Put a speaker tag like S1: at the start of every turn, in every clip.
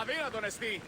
S1: Αδύνατον εστί.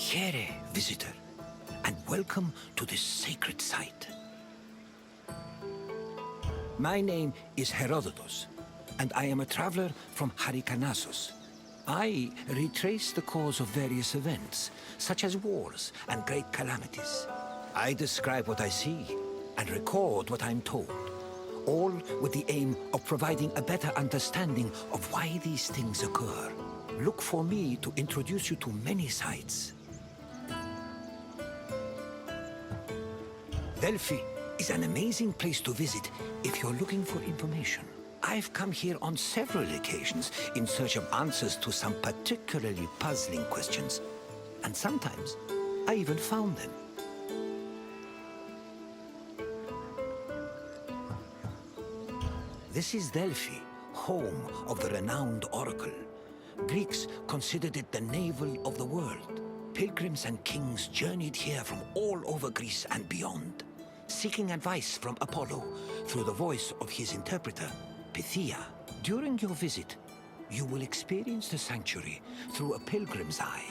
S2: Here, visitor, and welcome to this sacred site. My name is Herodotus, and I am a traveler from Halicarnassus. I retrace the cause of various events, such as wars and great calamities. I describe what I see and record what I'm told, all with the aim of providing a better understanding of why these things occur. Look for me to introduce you to many sites. Delphi is an amazing place to visit if you're looking for information. I've come here on several occasions in search of answers to some particularly puzzling questions. And sometimes, I even found them. This is Delphi, home of the renowned oracle. Greeks considered it the navel of the world. Pilgrims and kings journeyed here from all over Greece and beyond, seeking advice from Apollo through the voice of his interpreter, Pythia. During your visit, you will experience the sanctuary through a pilgrim's eye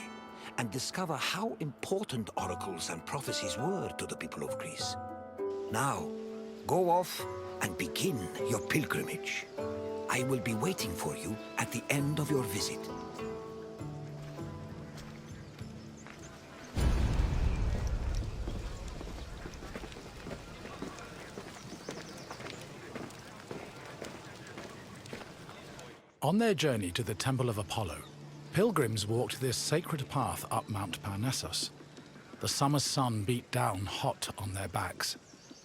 S2: and discover how important oracles and prophecies were to the people of Greece. Now, go off and begin your pilgrimage. I will be waiting for you at the end of your visit.
S3: On their journey to the Temple of Apollo, pilgrims walked this sacred path up Mount Parnassus. The summer sun beat down hot on their backs.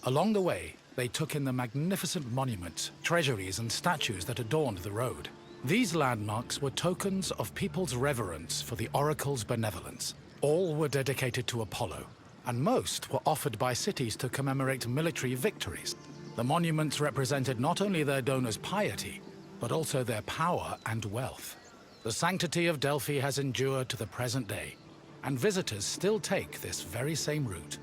S3: Along the way, they took in the magnificent monuments, treasuries, and statues that adorned the road. These landmarks were tokens of people's reverence for the oracle's benevolence. All were dedicated to Apollo, and most were offered by cities to commemorate military victories. The monuments represented not only their donors' piety, but also their power and wealth. The sanctity of Delphi has endured to the present day, and visitors still take this very same route.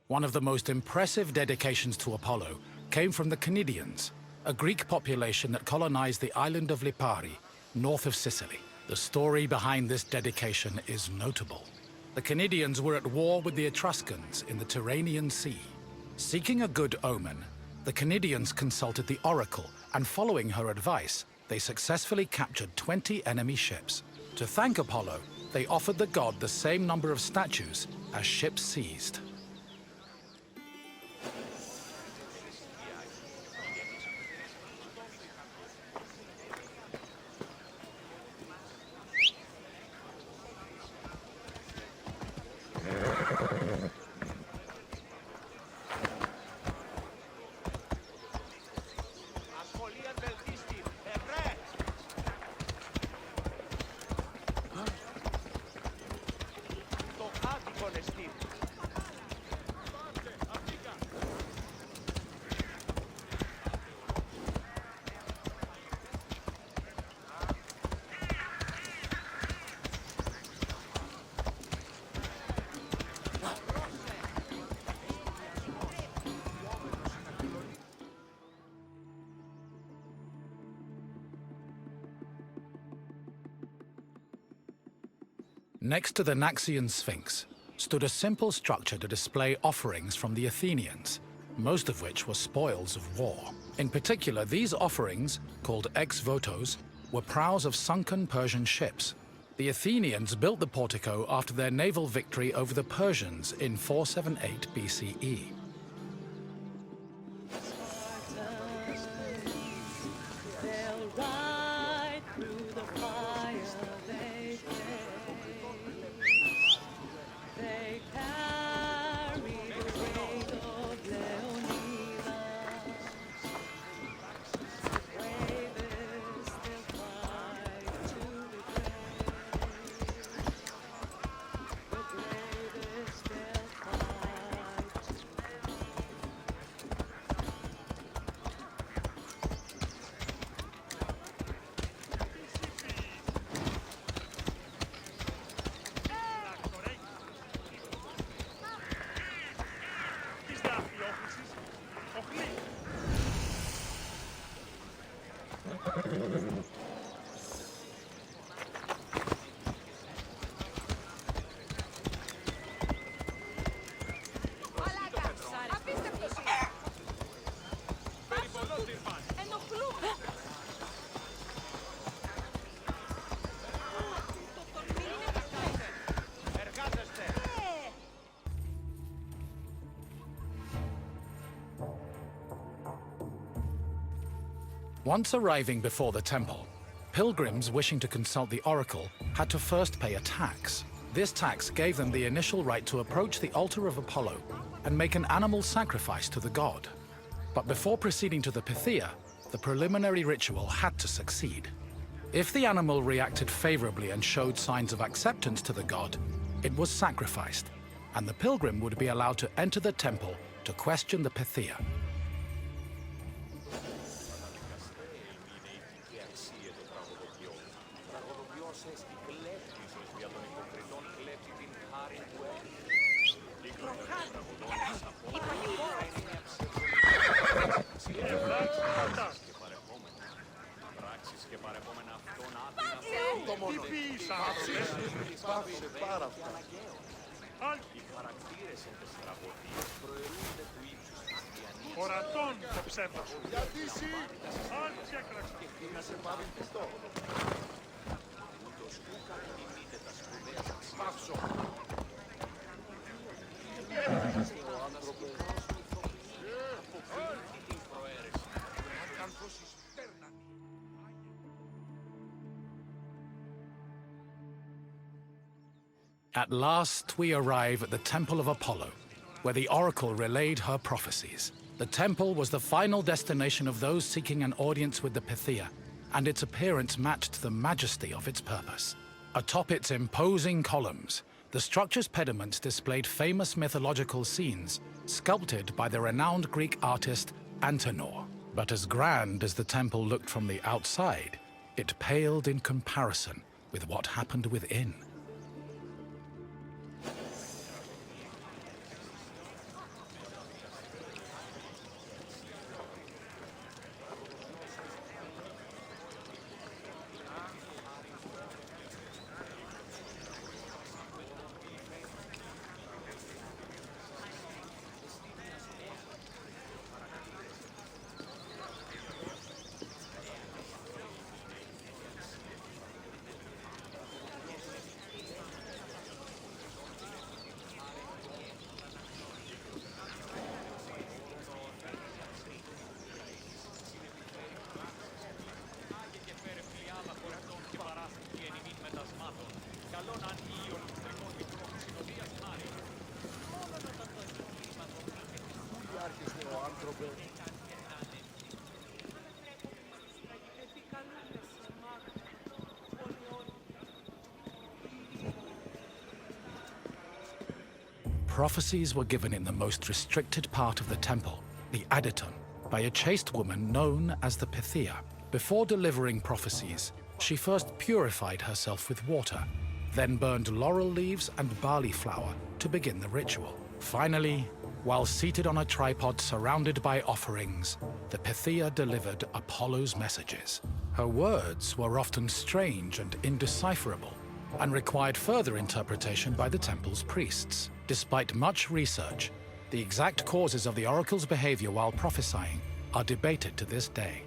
S3: One of the most impressive dedications to Apollo came from the Cnidians, a Greek population that colonized the island of Lipari, north of Sicily. The story behind this dedication is notable. The Cnidians were at war with the Etruscans in the Tyrrhenian Sea. Seeking a good omen, the Cnidians consulted the oracle, and following her advice, they successfully captured 20 enemy ships. To thank Apollo, they offered the god the same number of statues as ships seized. Next to the Naxian Sphinx stood a simple structure to display offerings from the Athenians, most of which were spoils of war. In particular, these offerings, called ex-votos, were prows of sunken Persian ships. The Athenians built the portico after their naval victory over the Persians in 478 BCE. Once arriving before the temple, pilgrims wishing to consult the oracle had to first pay a tax. This tax gave them the initial right to approach the altar of Apollo and make an animal sacrifice to the god. But before proceeding to the Pythia, the preliminary ritual had to succeed. If the animal reacted favorably and showed signs of acceptance to the god, it was sacrificed, and the pilgrim would be allowed to enter the temple to question the Pythia.
S1: Ορατών το ψέμα σου. Γιατί εσύ άλλοι έκραξαν. Να σε παρελθώ. Σπάσω.
S3: At last, we arrive at the Temple of Apollo, where the oracle relayed her prophecies. The temple was the final destination of those seeking an audience with the Pythia, and its appearance matched the majesty of its purpose. Atop its imposing columns, the structure's pediments displayed famous mythological scenes, sculpted by the renowned Greek artist Antenor. But as grand as the temple looked from the outside, it paled in comparison with what happened within. prophecies were given in the most restricted part of the temple, the Adyton, by a chaste woman known as the Pythia. Before delivering prophecies, she first purified herself with water, then burned laurel leaves and barley flour to begin the ritual. Finally, while seated on a tripod surrounded by offerings, the Pythia delivered Apollo's messages. Her words were often strange and indecipherable, and required further interpretation by the temple's priests. Despite much research, the exact causes of the oracle's behavior while prophesying are debated to this day.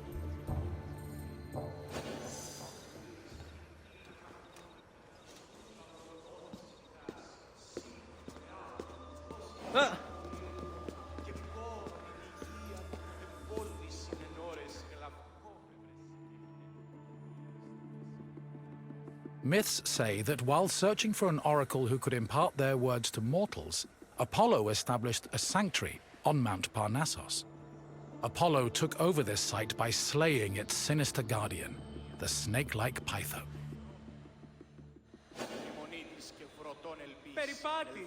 S3: Myths say that while searching for an oracle who could impart their words to mortals, Apollo established a sanctuary on Mount Parnassus. Apollo took over this site by slaying its sinister guardian, the snake-like Python.
S4: Περιπάτη!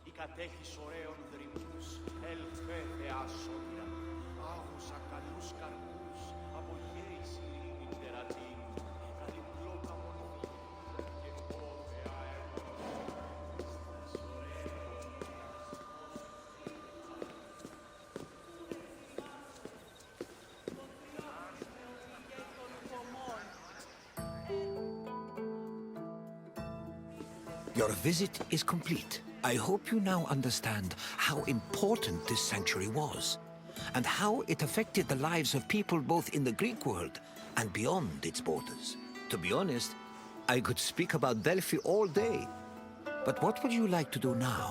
S4: Η κατέχεις ωραίων δρυμούς, έλφε θεάσονια, άγουσα καλούς καρπούς, από γέης ειρήνη τερατήν, καλυπλό καμονή, και πότε
S2: Your visit is complete. I hope you now understand how important this sanctuary was, and how it affected the lives of people both in the Greek world and beyond its borders. To be honest, I could speak about Delphi all day. But what would you like to do now?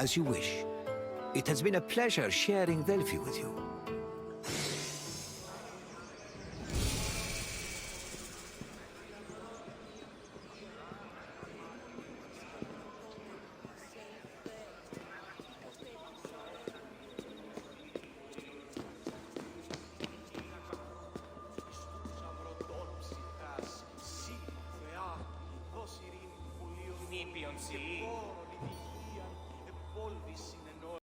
S2: As you wish. It has been a pleasure sharing Delphi with you.
S4: Νήπιον σιή.